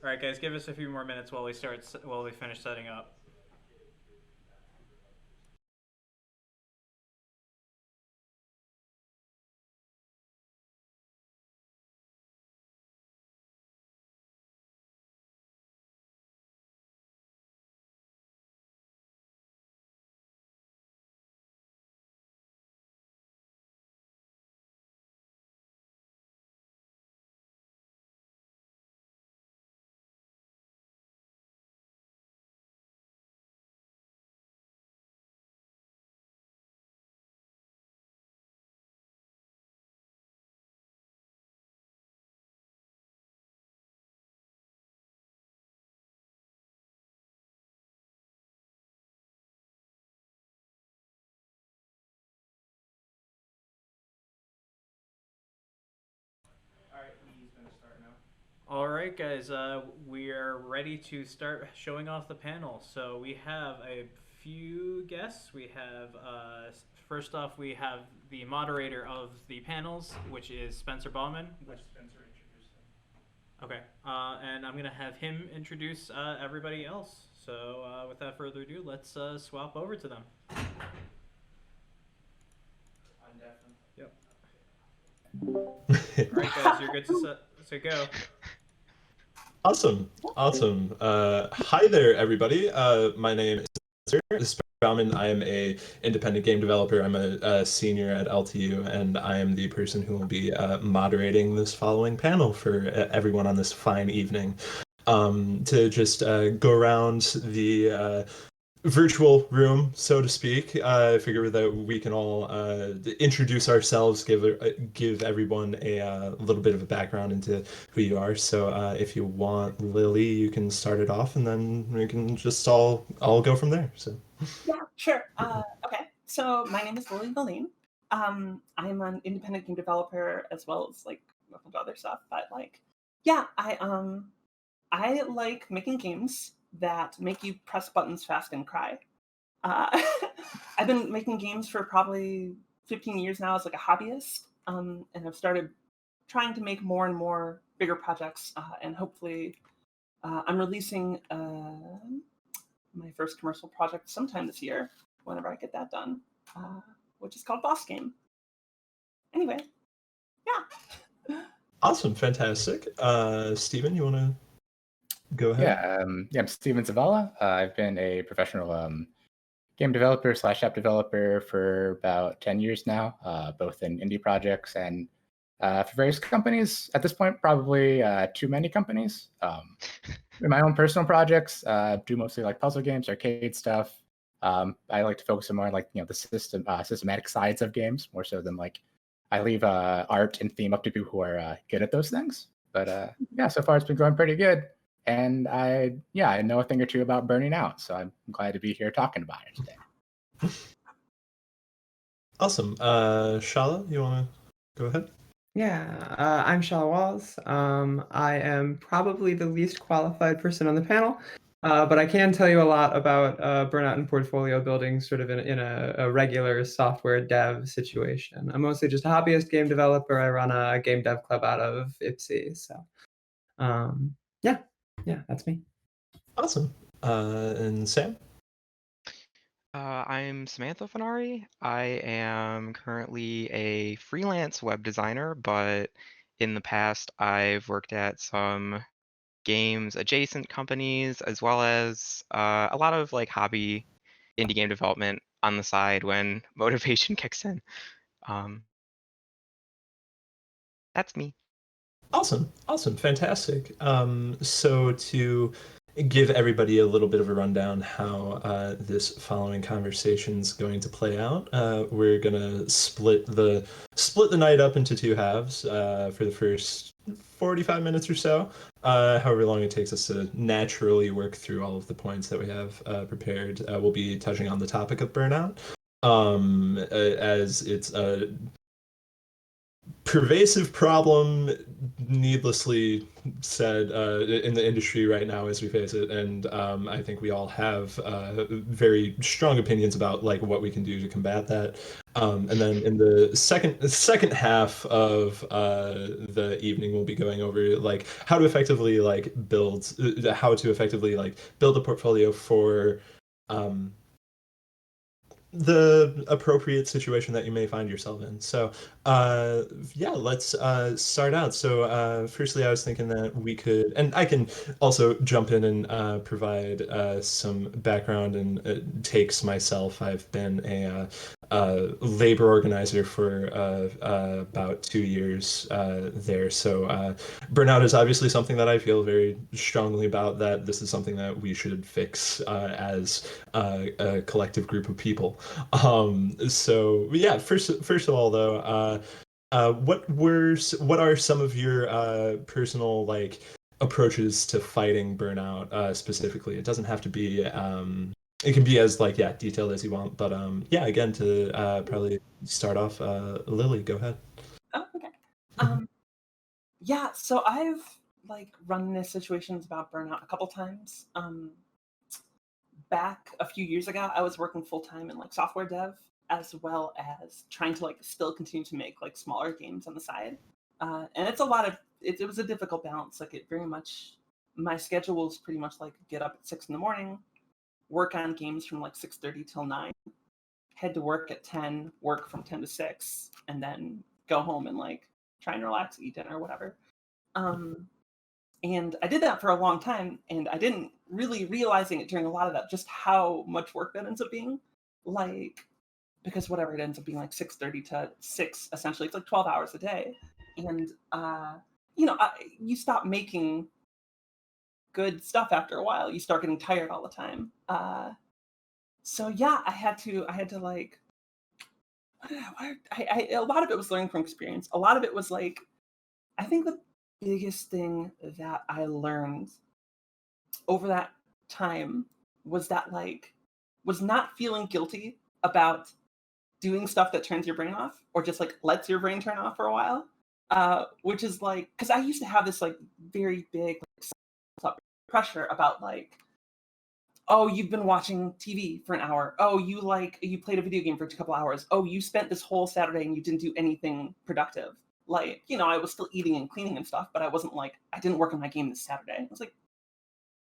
All right, guys, give us a few more minutes while we finish setting up. All right, guys, we are ready to start showing off the panel. So we have a few guests. We have, first off, we have the moderator of the panels, which is Spencer Baughman. Which Spencer introduced him. Okay, and I'm going to have him introduce everybody else. So without further ado, let's swap over to them. Yep. All right, guys, you're good to go. Awesome. Hi there, everybody. My name is Spencer Baughman. I am a independent game developer. I'm a senior at LTU, and I am the person who will be moderating this following panel for everyone on this fine evening. To just go around the virtual room, so to speak. I figure that we can all introduce ourselves, give everyone a little bit of a background into who you are. So if you want, Lily, you can start it off, and then we can just all go from there. So yeah, sure. Okay, so my name is Lily Valeen. I'm an independent game developer as well as like a bunch of other stuff. But like, yeah, I like making games that make you press buttons fast and cry. Uh, I've been making games for probably 15 years now as like a hobbyist, and I've started trying to make more and more bigger projects, and hopefully, I'm releasing my first commercial project sometime this year, whenever I get that done, which is called Boss Game. Anyway, yeah. awesome, fantastic. Steven, you want to go ahead? Yeah, I'm Steven Zavala. I've been a professional game developer / app developer for about 10 years now, both in indie projects and for various companies. At this point, probably too many companies. In my own personal projects, do mostly like puzzle games, arcade stuff. I like to focus on more like the systematic sides of games, more so than like I leave art and theme up to people who are good at those things. But yeah, so far it's been going pretty good. And I know a thing or two about burning out, so I'm glad to be here talking about it today. Awesome. Schala, you want to go ahead? Yeah, I'm Schala Walls. I am probably the least qualified person on the panel, but I can tell you a lot about burnout and portfolio building sort of in a regular software dev situation. I'm mostly just a hobbyist game developer. I run a game dev club out of IPSI. So yeah, that's me. Awesome. And Sam? I'm Samantha Fenari. I am currently a freelance web designer, but in the past I've worked at some games adjacent companies as well as a lot of like hobby indie game development on the side when motivation kicks in. That's me. Awesome, fantastic. So to give everybody a little bit of a rundown how this following conversation is going to play out, we're gonna split the night up into two halves for the first 45 minutes or so, however long it takes us to naturally work through all of the points that we have prepared. We'll be touching on the topic of burnout, as it's pervasive problem, needlessly said, in the industry right now as we face it, and I think we all have very strong opinions about like what we can do to combat that. And then in the second half of the evening, we'll be going over like how to effectively like build a portfolio for the appropriate situation that you may find yourself in. So, yeah, let's start out. So, firstly, I was thinking that we could, and I can also jump in and provide some background and takes myself. I've been a labor organizer for about 2 years there. So, burnout is obviously something that I feel very strongly about, that this is something that we should fix as a collective group of people. So yeah, first of all though, what are some of your personal like approaches to fighting burnout specifically? It doesn't have to be it can be as like, yeah, detailed as you want, but yeah, again, to probably start off, Lily, go ahead. Oh, okay. Yeah, so I've like run into situations about burnout a couple times. Back a few years ago, I was working full time in like software dev, as well as trying to like still continue to make like smaller games on the side. And it's a lot of it was a difficult balance. Like it very much my schedule was pretty much like get up at 6 a.m, work on games from like 6:30 till 9, head to work at 10, work from 10 to 6, and then go home and like try and relax, eat dinner, whatever. And I did that for a long time, and I didn't really realizing it during a lot of that, just how much work that ends up being. Like, because whatever it ends up being like 6:30 to 6, essentially, it's like 12 hours a day. And, you stop making good stuff after a while. You start getting tired all the time. So yeah, I had to like, a lot of it was learning from experience. A lot of it was like, I think the biggest thing that I learned over that time was that like was not feeling guilty about doing stuff that turns your brain off or just like lets your brain turn off for a while. Which is like, because I used to have this like very big like, pressure about like, oh, you've been watching TV for an hour. Oh, you played a video game for a couple hours. Oh, you spent this whole Saturday and you didn't do anything productive. Like, I was still eating and cleaning and stuff, but I wasn't like, I didn't work on my game this Saturday. I was like,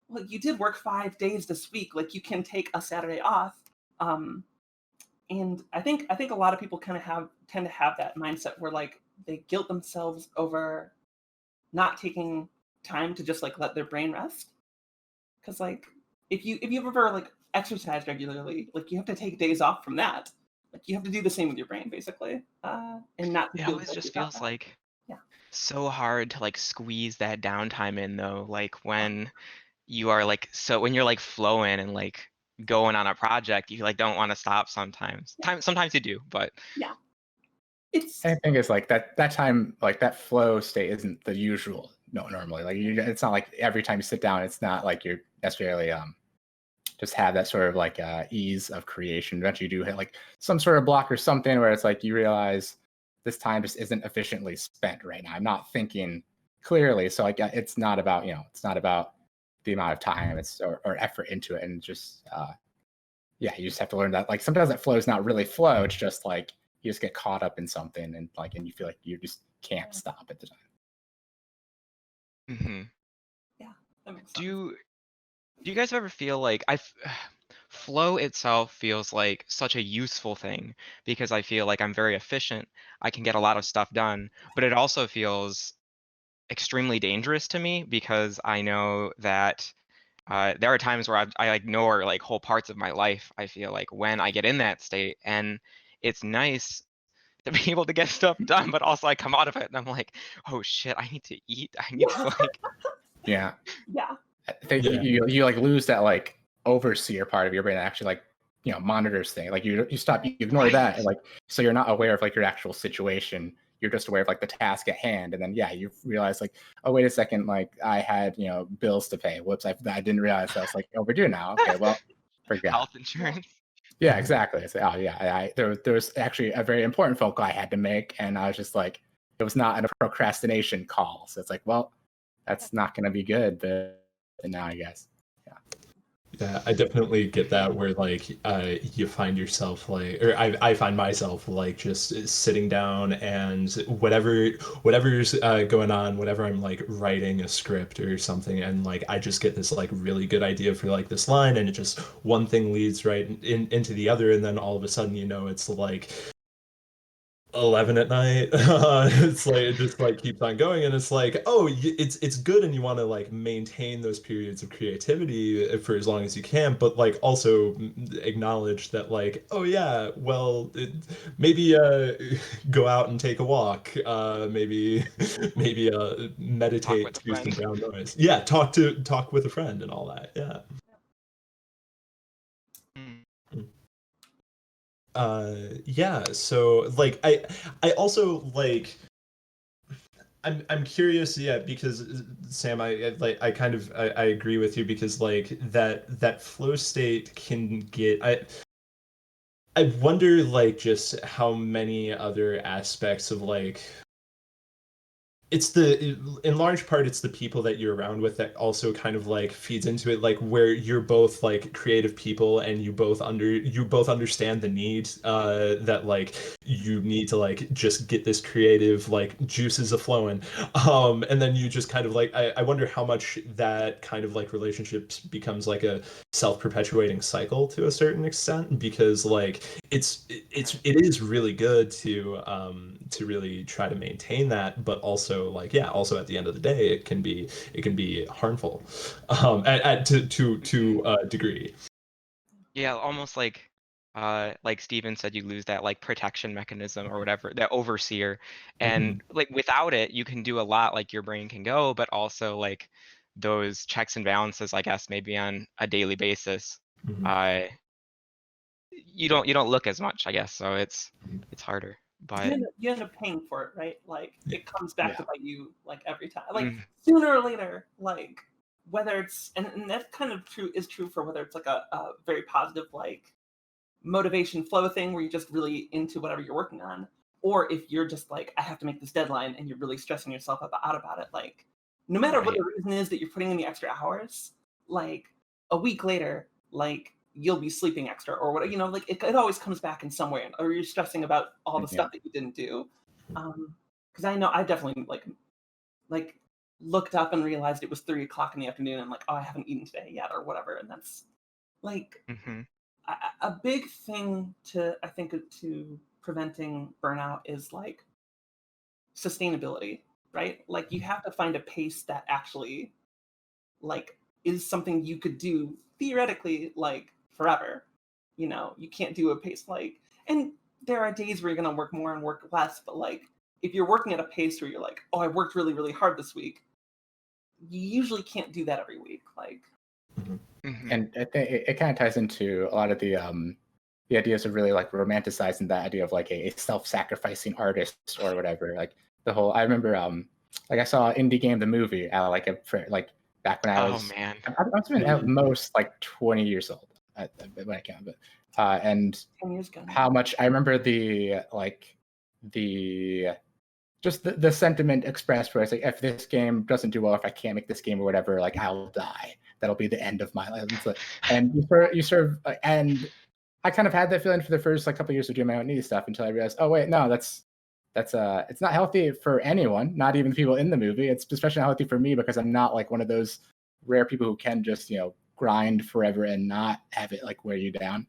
well, you did work 5 days this week. Like, you can take a Saturday off. And I think a lot of people tend to have that mindset where like they guilt themselves over not taking time to just like let their brain rest. Because like if you've ever like exercised regularly, like you have to take days off from that. Like you have to do the same with your brain basically, and not It feel always guilty just about feels that. like Yeah. so hard to like squeeze that downtime in though. Like when you are like when you're like flowing and like going on a project, you like don't want to stop sometimes. Sometimes you do, but Yeah. It's I think it's like that time, like that flow state isn't the usual. No, normally, like it's not like every time you sit down, it's not like you're necessarily just have that sort of like ease of creation. Eventually, you do hit like some sort of block or something where it's like you realize this time just isn't efficiently spent right now. I'm not thinking clearly, so like it's not about it's not about the amount of time or effort into it, and just yeah, you just have to learn that like sometimes that flow is not really flow. It's just like you just get caught up in something and you feel like you just can't stop at the time. mm-hmm. Yeah, that makes sense. Do you guys ever feel like flow itself feels like such a useful thing because I feel like I'm very efficient. I can get a lot of stuff done, but it also feels extremely dangerous to me because I know that there are times where I ignore like whole parts of my life. I feel like when I get in that state, and it's nice to be able to get stuff done, but also I come out of it and I'm like, oh shit, I need to eat. I need to like. Yeah. Yeah. I think Yeah. you like lose that like overseer part of your brain that actually like monitors things. Like you ignore that, and like so you're not aware of like your actual situation. You're just aware of like the task at hand, and then yeah, you realize like, oh wait a second, like I had bills to pay. Whoops, I didn't realize that was like overdue now. Okay, well, forget. Health insurance. Yeah, exactly. I say, oh yeah, there was actually a very important phone call I had to make, and I was just like, it was not a procrastination call. So it's like, well, that's not going to be good. But now I guess. Yeah, I definitely get that where like you find yourself like, or I find myself like just sitting down and whatever's going on, whenever I'm like writing a script or something, and like I just get this like really good idea for like this line, and it just one thing leads right into the other, and then all of a sudden it's like 11 at night. It's like it just like keeps on going, and it's like, oh, it's good, and you want to like maintain those periods of creativity for as long as you can, but like also acknowledge that like, oh yeah, well, maybe go out and take a walk, maybe meditate with a to some friend. brown noise. Yeah, talk with a friend and all that. Yeah. Yeah, so like I also like I'm curious, yeah, because Sam, I kind of I agree with you, because like that flow state can get I wonder like just how many other aspects of like in large part it's the people that you're around with that also kind of like feeds into it, like where you're both like creative people, and you both understand the need that like you need to like just get this creative like juices a flowing, and then you just kind of like I wonder how much that kind of like relationships becomes like a self-perpetuating cycle to a certain extent, because like it is really good to really try to maintain that, but also like yeah, also at the end of the day it can be harmful to a degree. Yeah, almost like Steven said, you lose that like protection mechanism or whatever, that overseer. And like without it, you can do a lot, like your brain can go, but also like those checks and balances, I guess, maybe on a daily basis. Mhm. You don't look as much, I guess, so it's harder. But You end up paying for it, right? Like it comes back Yeah. to bite you like every time. Like mm, sooner or later, like whether it's and that's kind of true for whether it's like a very positive like motivation flow thing where you're just really into whatever you're working on, or if you're just like, I have to make this deadline and you're really stressing yourself out about it, like no matter what right. the reason is that you're putting in the extra hours, like a week later, like you'll be sleeping extra or whatever, like it always comes back in some way, or you're stressing about all the Yeah. stuff that you didn't do. Because I know I definitely like looked up and realized it was 3 o'clock in the afternoon and like, oh, I haven't eaten today yet or whatever, and that's like hmm a big thing to I think to preventing burnout is like sustainability, right? Like you have to find a pace that actually like is something you could do theoretically like forever. You can't do a pace like, and there are days where you're going to work more and work less, but like if you're working at a pace where you're like, oh, I worked really really hard this week, you usually can't do that every week. Like hmm And I think it kind of ties into a lot of the ideas of really like romanticizing that idea of like a self-sacrificing artist or whatever. Like the whole, I remember like I saw Indie Game the movie like back when I Oh was man. I must have been at most like 20 years old when I count, but and 10 years ago now. how much I remember the just the sentiment expressed where it's like, if this game doesn't do well, if I can't make this game or whatever, like I'll die. That'll be the end of my life. And and I kind of had that feeling for the first like couple of years of doing my own indie stuff until I realized, oh wait, no, that's it's not healthy for anyone, not even the people in the movie. It's especially not healthy for me because I'm not like one of those rare people who can just grind forever and not have it like wear you down.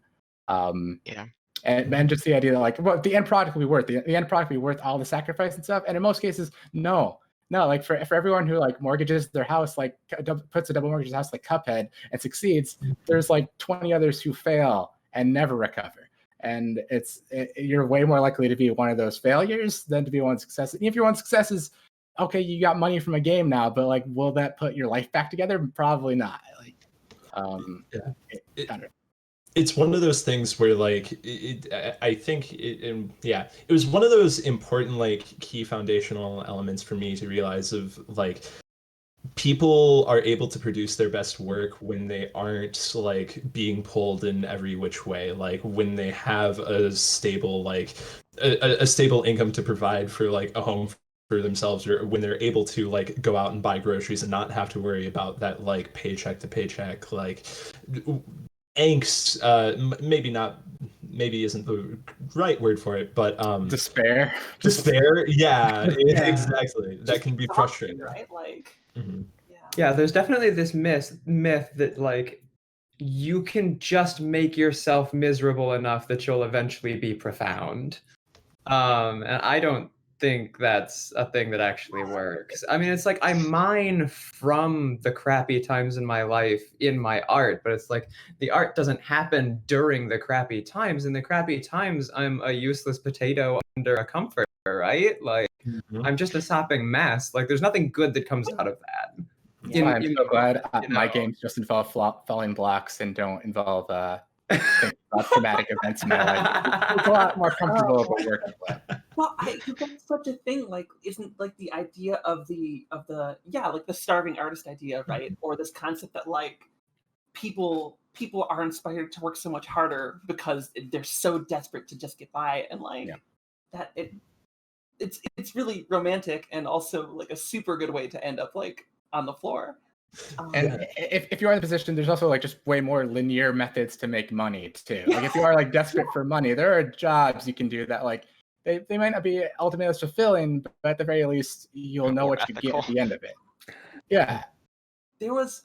Yeah. And just the idea that like, well, the end product will be worth the end product will be worth all the sacrifice and stuff. And in most cases, no, like for everyone who like mortgages their house, like puts a double mortgage house like Cuphead and succeeds, there's like 20 others who fail and never recover. And you're way more likely to be one of those failures than to be one success. And if your one success is, okay, you got money from a game now, but like, will that put your life back together? Probably not. Like, It's one of those things where like I think it was one of those important like key foundational elements for me to realize of like people are able to produce their best work when they aren't like being pulled in every which way, like when they have a stable like a stable income to provide for like a home for themselves, or when they're able to like go out and buy groceries and not have to worry about that like paycheck to paycheck like angst, maybe isn't the right word for it, but Despair. yeah, Yeah. exactly, that can be Exhausting, frustrating. right? Like, Mhm. Yeah, there's definitely this myth that like you can just make yourself miserable enough that you'll eventually be profound. And I don't think that's a thing that actually works. I mean, it's like I mine from the crappy times in my life in my art, but it's like the art doesn't happen during the crappy times. In the crappy times, I'm a useless potato under a comforter, right? Like Mhm. I'm just a sopping mess. Like there's nothing good that comes out of that. Yeah, I'm so glad you my know. games just involve falling blocks and don't involve thinking about traumatic events in my life. It's a lot more comfortable of a working life. well, that's such a thing. Like, isn't like the idea of the like the starving artist idea, right? Or this concept that like people are inspired to work so much harder because they're so desperate to just get by, and like that it's really romantic and also like a super good way to end up like on the floor. And if you are in the position, there's also like just way more linear methods to make money too. Like if you are like desperate for money, there are jobs you can do that like they might not be ultimately as fulfilling, but at the very least you'll know More what you get ethical. at the end of it. Yeah. There was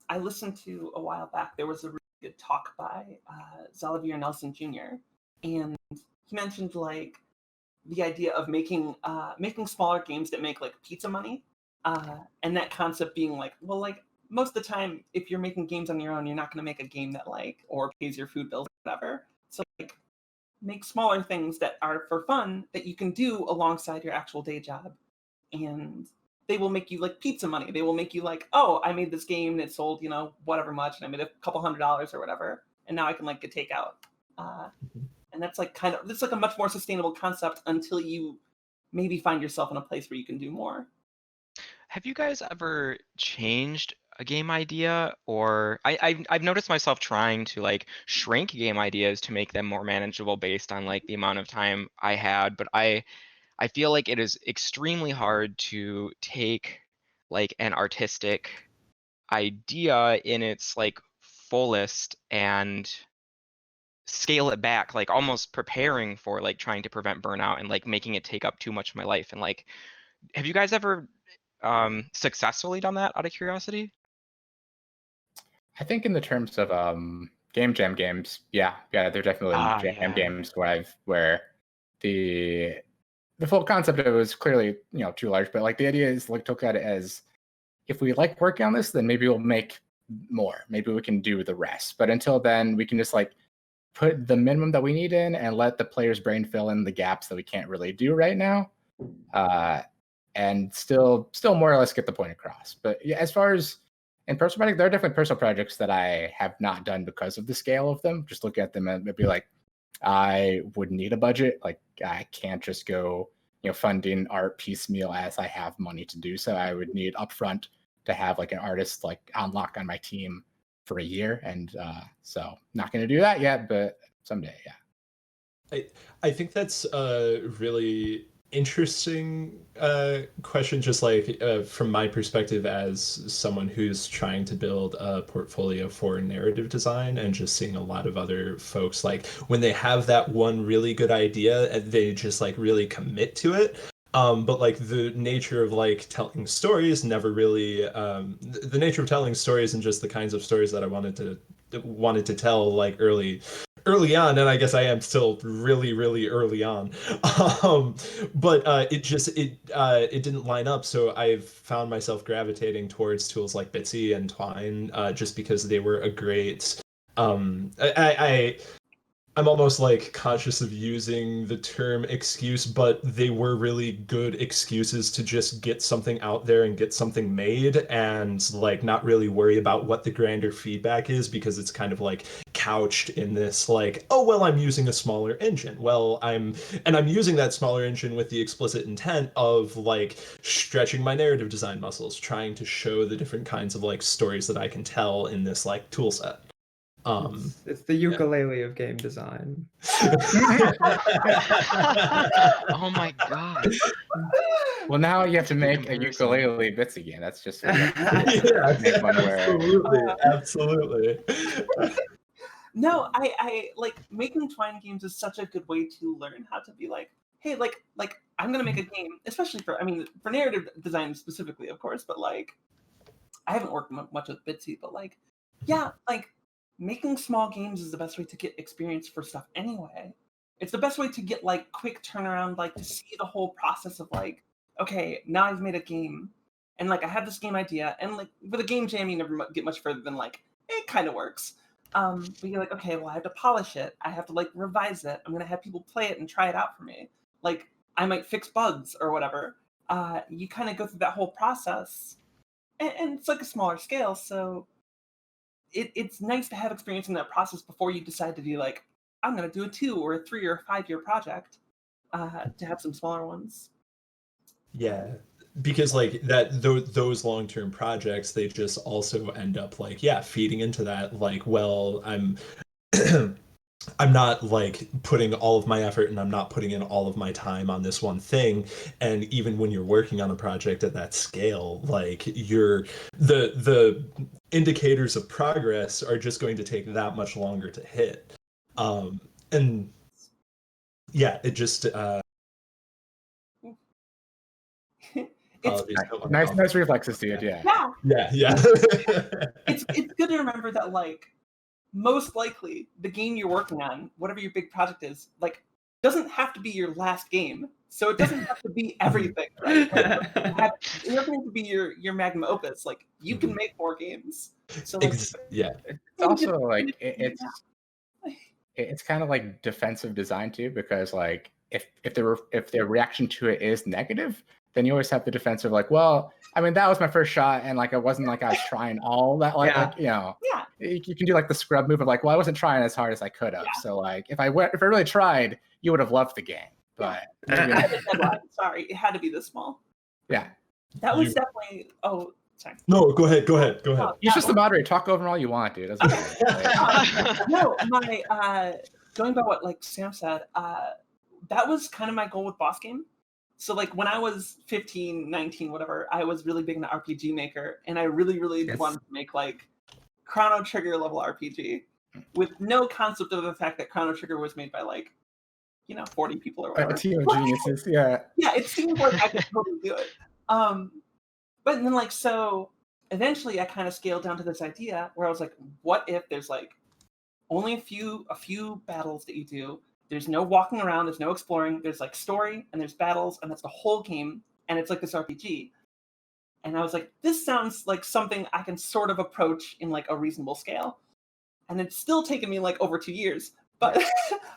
I listened to a while back. There was a really good talk by Zavala Nelson Jr. and he mentioned like the idea of making smaller games that make like pizza money, and that concept being like, well, like most of the time, if you're making games on your own, you're not going to make a game that like or pays your food bills or whatever. So like make smaller things that are for fun that you can do alongside your actual day job, and they will make you like pizza money. They will make you like, oh, I made this game and it sold, whatever much, and I made a couple $100 or whatever, and now I can like get takeout. And that's like it's like a much more sustainable concept until you maybe find yourself in a place where you can do more. Have you guys ever changed a game idea, or I've noticed myself trying to like shrink game ideas to make them more manageable based on like the amount of time I had, but I feel like it is extremely hard to take like an artistic idea in its like fullest and scale it back, like almost preparing for like trying to prevent burnout and like making it take up too much of my life. And like, have you guys ever successfully done that out of curiosity? I think in the terms of game jam games, yeah, they're definitely jam games where the full concept of it was clearly too large, but like the idea is like to look at it as if we like working on this, then maybe we'll make more. Maybe we can do the rest. But until then, we can just like put the minimum that we need in and let the player's brain fill in the gaps that we can't really do right now, and still more or less get the point across. But yeah, as far as in personal projects, there are definitely personal projects that I have not done because of the scale of them. Just look at them and be like, I would need a budget. Like I can't just go funding art piecemeal as I have money to do so. I would need upfront to have like an artist like on lock on my team for a year, and so not going to do that yet, but someday. Yeah, I think that's a really interesting question, just like from my perspective as someone who's trying to build a portfolio for narrative design, and just seeing a lot of other folks like when they have that one really good idea and they just like really commit to it. But like the nature of like telling stories never really the nature of telling stories and just the kinds of stories that I wanted to tell like early on, and I guess I am still really early on. But it didn't line up, so I've found myself gravitating towards tools like Bitsy and Twine, just because they were a great I'm almost like conscious of using the term excuse, but they were really good excuses to just get something out there and get something made, and like not really worry about what the grander feedback is, because it's kind of like couched in this like, oh well, I'm using a smaller engine. Well, I'm using that smaller engine with the explicit intent of like stretching my narrative design muscles, trying to show the different kinds of like stories that I can tell in this like tool set. It's the ukulele of game design. Oh my god. Well, now you have That's to a good make a comparison. ukulele bits again. That's just Yeah, make one where absolutely. No, I like making twine games is such a good way to learn how to be like, hey, like I'm gonna make a game, especially for for narrative design specifically, of course, but like I haven't worked much with Bitsy, but like, yeah, like making small games is the best way to get experience for stuff anyway. It's the best way to get like quick turnaround, like to see the whole process of like, okay, now I've made a game, and like I have this game idea, and like with a game jam, you never get much further than like it kind of works. But you're like, okay, well, I have to polish it. I have to like revise it. I'm gonna have people play it and try it out for me. Like I might fix bugs or whatever. You kind of go through that whole process, and it's like a smaller scale, so it's nice to have experience in that process before you decide to do like, I'm gonna do a 2 or a 3 or a 5 year project. To have some smaller ones. Yeah, because like those long-term projects, they just also end up like, yeah, feeding into that, like, well, I'm I'm not like putting all of my effort and I'm not putting in all of my time on this one thing. And even when you're working on a project at that scale, like the indicators of progress are just going to take that much longer to hit. And yeah, it just nice reflexes, dude. Yeah. yeah. It's good to remember that like most likely the game you're working on, whatever your big project is, like doesn't have to be your last game. So it doesn't have to be everything, right? Like, it doesn't have to be your magnum opus. Like you can make more games. So like, yeah. It's also like it's kind of like defensive design too, because like if the reaction to it is negative, then you always have the defense of like, well, I mean, that was my first shot, and like it wasn't like I was trying all that, like, Yeah. like you know, yeah. you can do like the scrub move of like, well, I wasn't trying as hard as I could have. So like, if I really tried, you would have loved the game. But maybe not. Sorry, it had to be this small. Yeah, That was definitely. Oh, sorry. No, go ahead. You're just the moderator. Talk over all you want, dude. Doesn't matter. No, my going by what like Sam said, that was kind of my goal with Boss Game. So like when I was 15, 19, whatever, I was really big into RPG Maker, and I really wanted to make like Chrono Trigger level RPG with no concept of the fact that Chrono Trigger was made by like 40 people or whatever. A team of geniuses, yeah. Yeah, it seemed like I could totally do it. But then like so eventually I kind of scaled down to this idea where I was like, what if there's like only a few battles that you do? There's no walking around, there's no exploring, there's like story and there's battles, and that's the whole game, and it's like this RPG. And I was like, this sounds like something I can sort of approach in like a reasonable scale. And it's still taken me like over 2 years, but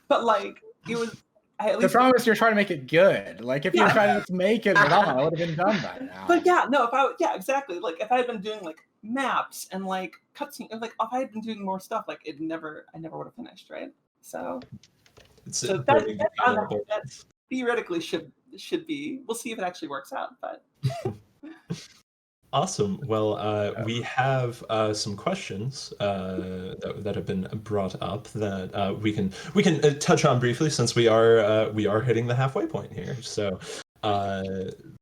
but like it was. The problem is you're trying to make it good. Like if you're trying to make it at all, it would have been done by now. But exactly. Like if I had been doing like maps and like cutscenes, like if I had been doing more stuff, like I never would have finished, right? So that theoretically should be. We'll see if it actually works out, but. Awesome. Well, we have some questions that have been brought up that we can touch on briefly, since we are hitting the halfway point here. So,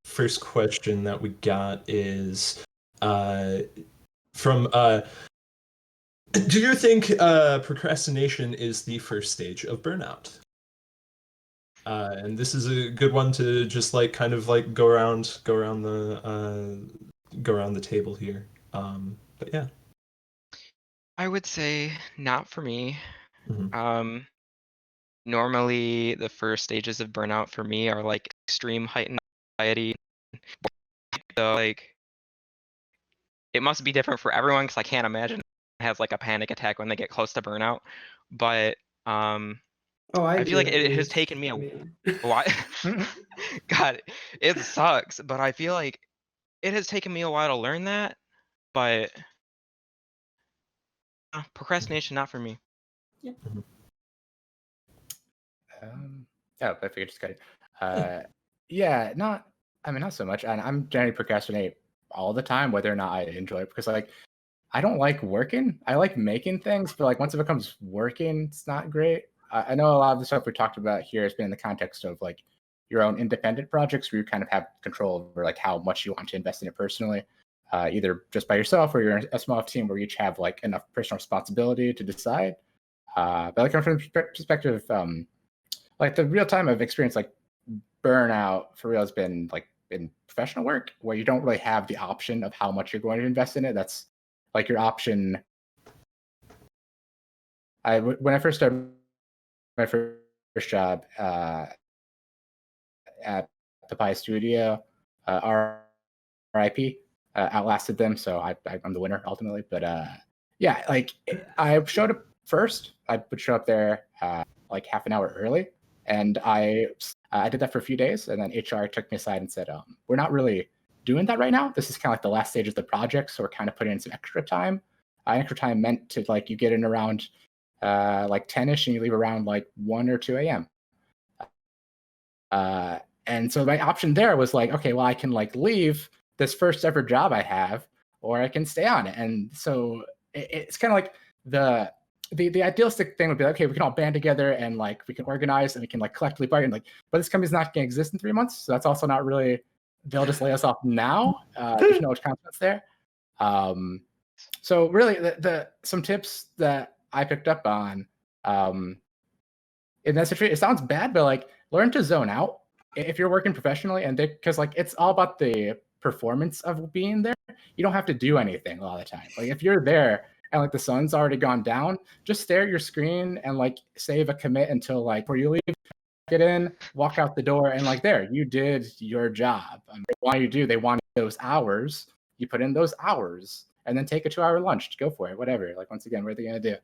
first question that we got is from. Do you think procrastination is the first stage of burnout? And this is a good one to just like kind of like go around the table here. But yeah. I would say not for me. Mm-hmm. Normally the first stages of burnout for me are like extreme heightened anxiety. So like it must be different for everyone, because I can't imagine has like a panic attack when they get close to burnout. But I feel like it has taken me a while. God, it sucks, but I feel like it has taken me a while to learn that. But procrastination, not for me. Yeah. I figured just got it. Yeah, not so much. And I'm generally procrastinate all the time, whether or not I enjoy it, because like I don't like working. I like making things, but like once it becomes working, it's not great. I know a lot of the stuff we talked about here has been in the context of like your own independent projects where you kind of have control over like how much you want to invest in it personally, either just by yourself or you're in a small team where you each have like enough personal responsibility to decide. But like from the perspective, like the real time I've experienced like burnout for real has been like in professional work where you don't really have the option of how much you're going to invest in it. That's like your option. When I first started my first job at the Pi Studio, RIP, outlasted them, so I'm the winner ultimately. But yeah, like I showed up first. I would show up there like half an hour early, and I did that for a few days, and then HR took me aside and said, "We're not really doing that right now. This is kind of like the last stage of the project, so we're kind of putting in some extra time." Extra time meant to like you get in around like 10ish and you leave around like 1 or 2 a.m. And so my option there was like, okay, well, I can like leave this first ever job I have, or I can stay on it. And so it's kind of like the idealistic thing would be like, okay, we can all band together and like we can organize and we can like collectively bargain. Like, but this company's not going to exist in 3 months, so that's also not really. They'll just lay us off now. There's no confidence there. So really, some tips that I picked up on in that situation, it sounds bad, but like learn to zone out if you're working professionally, and because like it's all about the performance of being there. You don't have to do anything a lot of the time. Like if you're there and like the sun's already gone down, just stare at your screen and like save a commit until like before you leave. Get in, walk out the door, and like there, you did your job. They want those hours. You put in those hours, and then take a 2-hour lunch. Go for it, whatever. Like once again, what are they gonna do?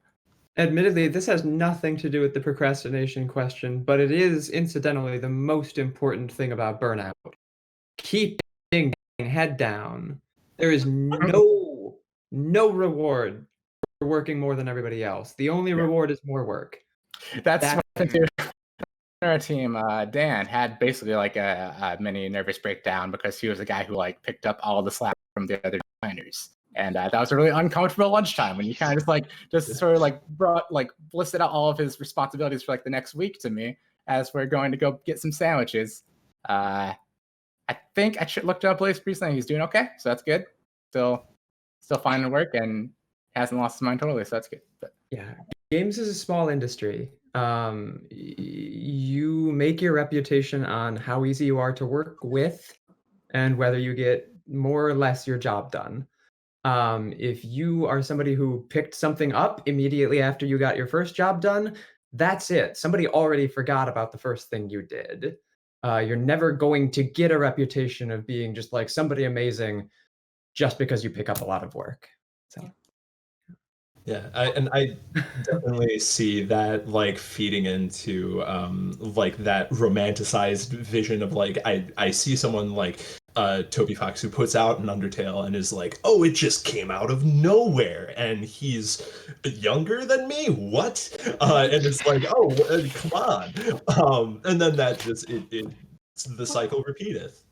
Admittedly, this has nothing to do with the procrastination question, but it is incidentally the most important thing about burnout. Keeping head down. There is no reward for working more than everybody else. The only reward is more work. That's what too. Our team, Dan, had basically like a mini nervous breakdown because he was the guy who like picked up all the slack from the other designers. And that was a really uncomfortable lunchtime when you kind of just sort of like listed out all of his responsibilities for like the next week to me as we're going to go get some sandwiches. I think I looked up Blaze recently. He's doing okay, so that's good. Still finding work and hasn't lost his mind totally, so that's good. But yeah, games is a small industry. You make your reputation on how easy you are to work with and whether you get more or less your job done. If you are somebody who picked something up immediately after you got your first job done, that's it. Somebody already forgot about the first thing you did. You're never going to get a reputation of being just like somebody amazing just because you pick up a lot of work. So. Yeah, I definitely see that like feeding into like that romanticized vision of like I see someone like Toby Fox who puts out an Undertale and is like, oh, it just came out of nowhere and he's younger than me, what? And it's like, oh, come on, and then that just the cycle repeateth.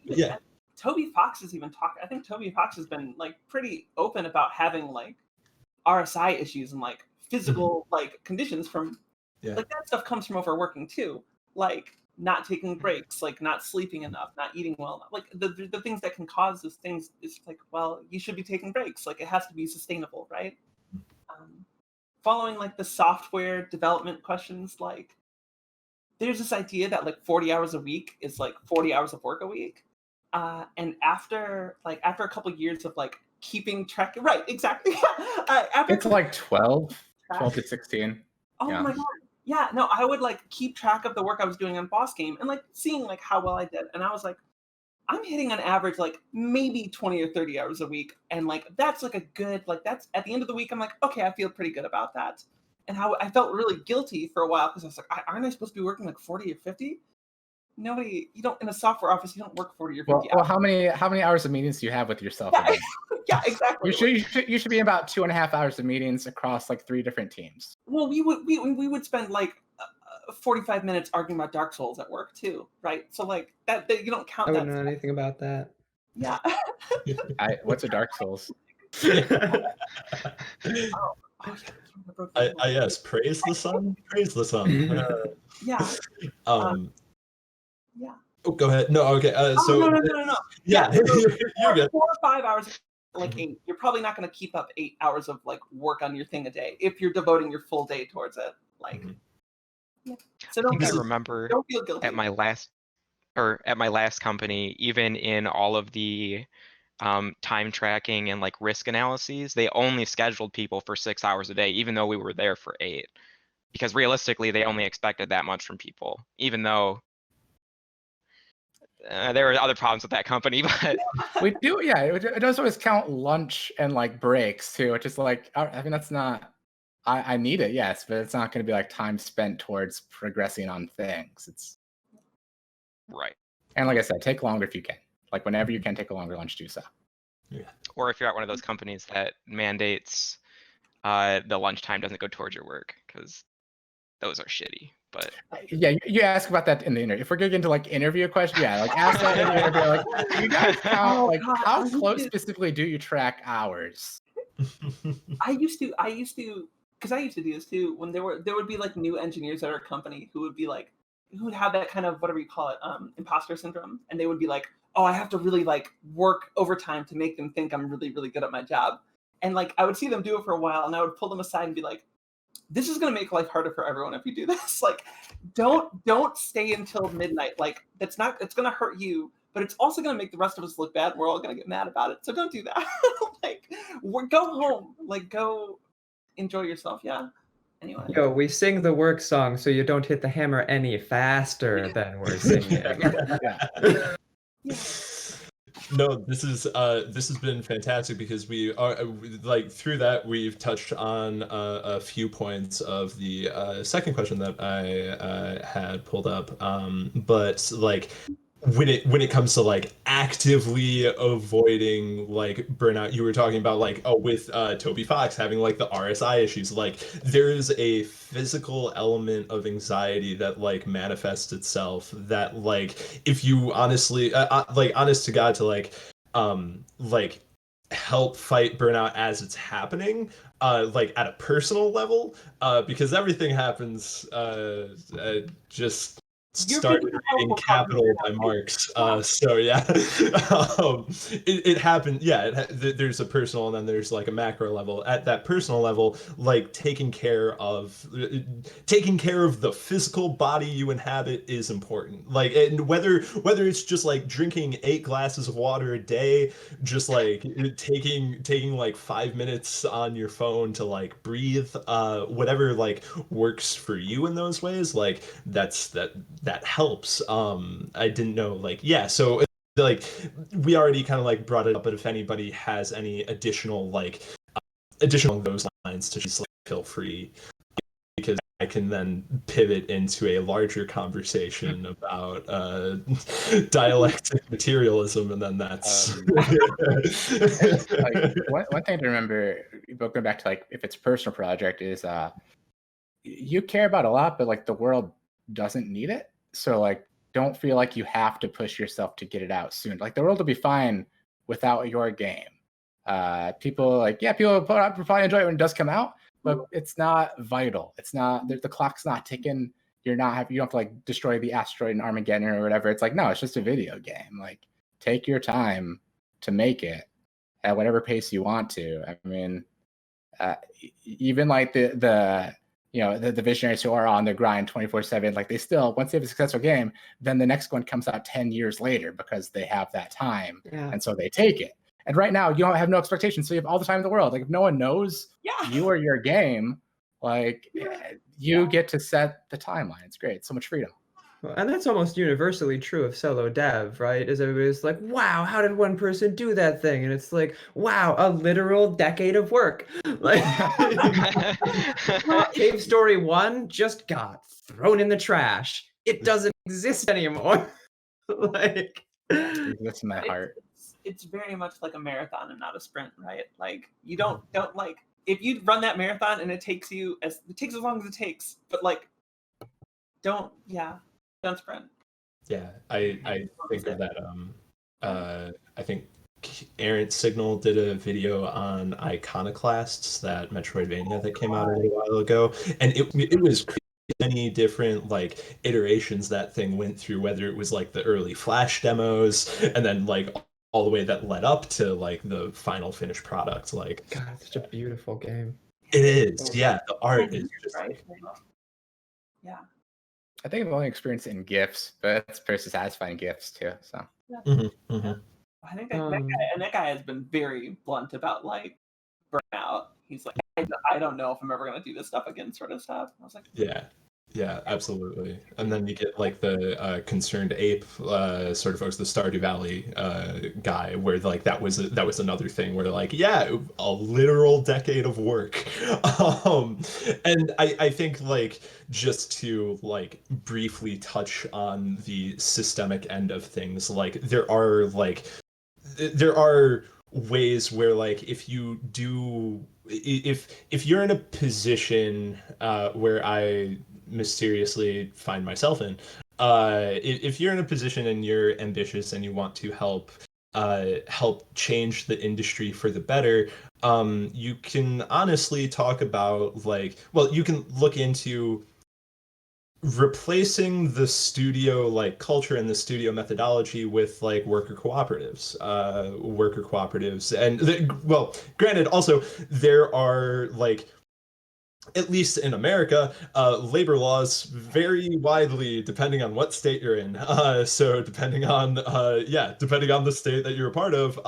Yeah. Toby Fox has even talked. I think Toby Fox has been like pretty open about having like RSI issues and like physical like conditions from like that stuff comes from overworking too, like not taking breaks, like not sleeping enough, not eating well enough. Like the things that can cause those things is like, well, you should be taking breaks. Like it has to be sustainable, right? Following like the software development questions, like there's this idea that like 40 hours a week is like 40 hours of work a week. And after a couple of years of like keeping track, right? Exactly. it's like 12 to 16. Oh my god. Yeah, no, I would like keep track of the work I was doing on Boss Game and like seeing like how well I did. And I was like, I'm hitting an average like maybe 20 or 30 hours a week. And like that's like a good, like that's at the end of the week, I'm like, okay, I feel pretty good about that. And how I felt really guilty for a while because I was like, aren't I supposed to be working like 40 or 50? Nobody, you don't in a software office, you don't work 40 or 50 hours. Well, how many hours of meetings do you have with yourself? Yeah, yeah, exactly. You should be about 2.5 hours of meetings across like 3 different teams. Well, we would spend like 45 minutes arguing about Dark Souls at work too, right? So like that you don't count. I wouldn't know anything about that. Yeah. What's a Dark Souls? Oh, yeah. I broke the rule. Yes, praise the sun. Praise the sun. Yeah. Yeah. Oh, go ahead. No, okay. Oh, So no. yeah, So you're good. 4 or 5 hours, like 8. You're probably not going to keep up 8 hours of like work on your thing a day if you're devoting your full day towards it. Like, yeah. So I think I remember don't feel guilty. at my last company, even in all of the time tracking and like risk analyses, they only scheduled people for 6 hours a day, even though we were there for 8. Because realistically, they only expected that much from people, even though there were other problems with that company. But We do, yeah. It does always count lunch and like breaks too, which is like, I mean, that's not. I need it, yes, but it's not going to be like time spent towards progressing on things. It's right. And like I said, take longer if you can. Like whenever you can take a longer lunch, do so. Yeah. Or if you're at one of those companies that mandates the lunchtime doesn't go towards your work, because those are shitty. But yeah, you ask about that in the interview. If we're getting into like interview questions, yeah, like ask that in the interview. Like, do you guys count? Like, God, how close specifically do you track hours? I used to, because I used to do this too. When there would be like new engineers at our company who would be like, who would have that kind of whatever you call it, imposter syndrome, and they would be like, oh, I have to really like work overtime to make them think I'm really, really good at my job. And like I would see them do it for a while, and I would pull them aside and be like, this is going to make life harder for everyone if you do this. Like, don't stay until midnight. Like, it's going to hurt you, but it's also going to make the rest of us look bad, and we're all going to get mad about it. So don't do that. Like, go home. Like, go enjoy yourself. Yeah. Anyway. Yo, we sing the work song so you don't hit the hammer any faster than we're singing. Yeah. No, this has been fantastic because we are like through that we've touched on a few points of the second question that I had pulled up, but like when it comes to like actively avoiding like burnout, you were talking about like with Toby Fox having like the RSI issues, like there is a physical element of anxiety that like manifests itself that like if you honestly like honest to God to like help fight burnout as it's happening like at a personal level because everything happens just started reading Capital by Marx. So yeah, it happened. Yeah, there's a personal and then there's like a macro level. At that personal level, like taking care of the physical body you inhabit is important. Like, and whether it's just like drinking 8 glasses of water a day, just like taking like 5 minutes on your phone to like breathe, whatever like works for you in those ways, like that helps. I didn't know, like, yeah, so like we already kind of like brought it up, but if anybody has any additional along those lines to just like feel free, because I can then pivot into a larger conversation about dialectic materialism, and then that's like one thing to remember, going back to like if it's a personal project, is you care about a lot, but like the world doesn't need it. So like don't feel like you have to push yourself to get it out soon. Like the world will be fine without your game. People probably enjoy it when it does come out, but it's not vital. It's not, the clock's not ticking. You don't have to like destroy the asteroid in Armageddon or whatever. It's like, no, it's just a video game. Like take your time to make it at whatever pace you want to. I mean, even like the visionaries who are on the grind 24/7, like they still, once they have a successful game, then the next one comes out 10 years later because they have that time. Yeah. And so they take it. And right now you don't have no expectations. So you have all the time in the world. Like if no one knows you or your game, like you get to set the timeline. It's great. So much freedom. And that's almost universally true of solo dev, right? Is everybody's like, wow, how did one person do that thing? And it's like, wow, a literal decade of work. Like Cave Story 1 just got thrown in the trash. It doesn't exist anymore. Like that's my heart. It's very much like a marathon and not a sprint, right? Like you don't like, if you run that marathon and it takes as long as it takes, but like don't sprint. Yeah, I think of that. I think Errant Signal did a video on Iconoclasts, that Metroidvania that came out a little while ago, and it was crazy many different like iterations that thing went through, whether it was like the early Flash demos and then like all the way that led up to like the final finished product. Like, God, it's such a beautiful game. it is, yeah. The art is just right. Yeah. I think I've only experienced it in GIFs, but it's pretty satisfying GIFs too. So I think that guy has been very blunt about like burnout. He's like, I don't know if I'm ever gonna do this stuff again, sort of stuff. I was like, yeah, absolutely. And then you get like the Concerned Ape sort of folks, the Stardew Valley guy, where like that was another thing where like, yeah, a literal decade of work. And I think like just to like briefly touch on the systemic end of things, like there are ways where like if you're in a position where I mysteriously find myself in, if you're in a position and you're ambitious and you want to help change the industry for the better, you can honestly talk about like, well, you can look into replacing the studio like culture and the studio methodology with like worker cooperatives, and well, granted, also there are like, at least in America, labor laws vary widely depending on what state you're in. So depending on the state that you're a part of,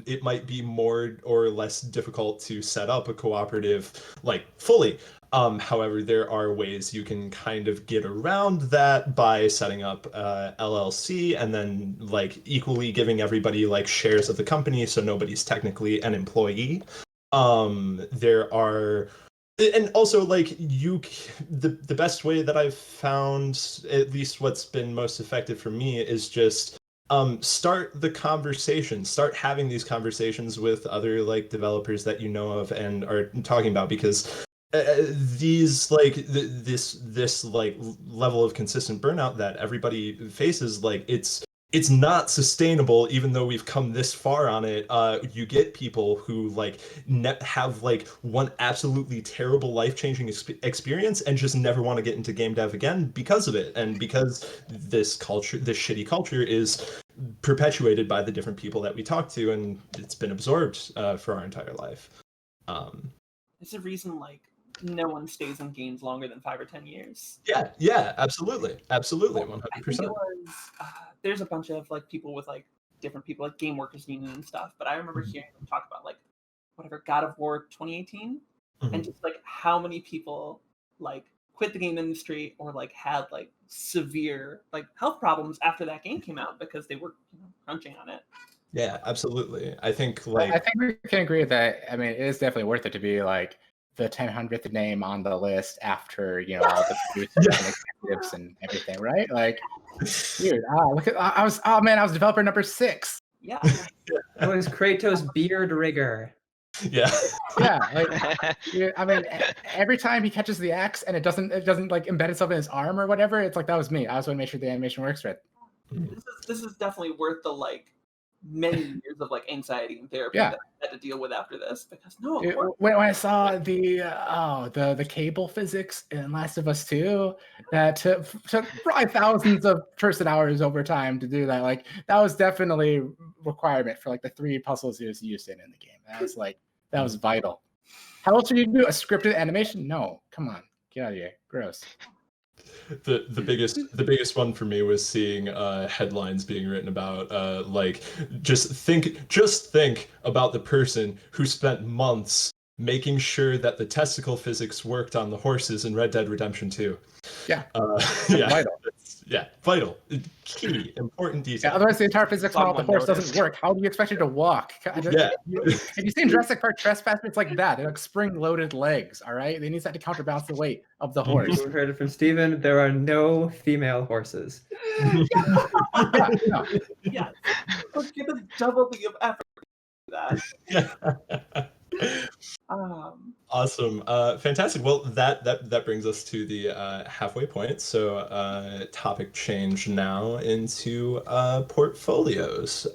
it might be more or less difficult to set up a cooperative like fully. However, there are ways you can kind of get around that by setting up LLC and then like equally giving everybody like shares of the company, so nobody's technically an employee. There are, and also like the best way that I've found, at least what's been most effective for me, is just start the conversation, start having these conversations with other like developers that you know of and are talking about, because these like this like level of consistent burnout that everybody faces, like it's not sustainable. Even though we've come this far on it, you get people who like have like one absolutely terrible life-changing experience and just never want to get into game dev again because of it, and because this shitty culture is perpetuated by the different people that we talk to, and it's been absorbed for our entire life. It's a reason like no one stays in games longer than 5 or 10 years. Yeah, absolutely, 100%. I think it was there's a bunch of like people with like different people, like Game Workers Union and stuff, but I remember hearing them talk about like whatever God of War 2018, and just like how many people like quit the game industry or like had like severe like health problems after that game came out because they were crunching on it. Yeah, absolutely. I think we can agree with that. I mean, it is definitely worth it to be like the 100th name on the list after all the producers and executives and everything, right? Like, dude, look at I was developer number 6. Yeah, it was Kratos Beard Rigger. Yeah. Like, I mean, every time he catches the axe and it doesn't like embed itself in his arm or whatever, it's like, that was me. I just want to make sure the animation works right. This is definitely worth the like many years of like anxiety and therapy that I had to deal with after this, because when I saw the cable physics in Last of Us 2 that took probably thousands of person hours over time to do that, like that was definitely a requirement for like the 3 puzzles he was used in the game. That was vital. How else would you do a scripted animation? No, come on, get out of here, gross. The biggest one for me was seeing headlines being written about like just think about the person who spent months making sure that the testicle physics worked on the horses in Red Dead Redemption 2. Vital, key, important detail. Otherwise, the entire physics model of the horse doesn't work. How do you expect it to walk? Have you seen Jurassic Park Trespass? It's like that. They're like spring-loaded legs. All right, they need that to counterbalance the weight of the horse. We heard it from Steven. There are no female horses. Yeah, let's give a double the effort to that. Awesome, fantastic. Well, that brings us to the halfway point. So topic change now into portfolios.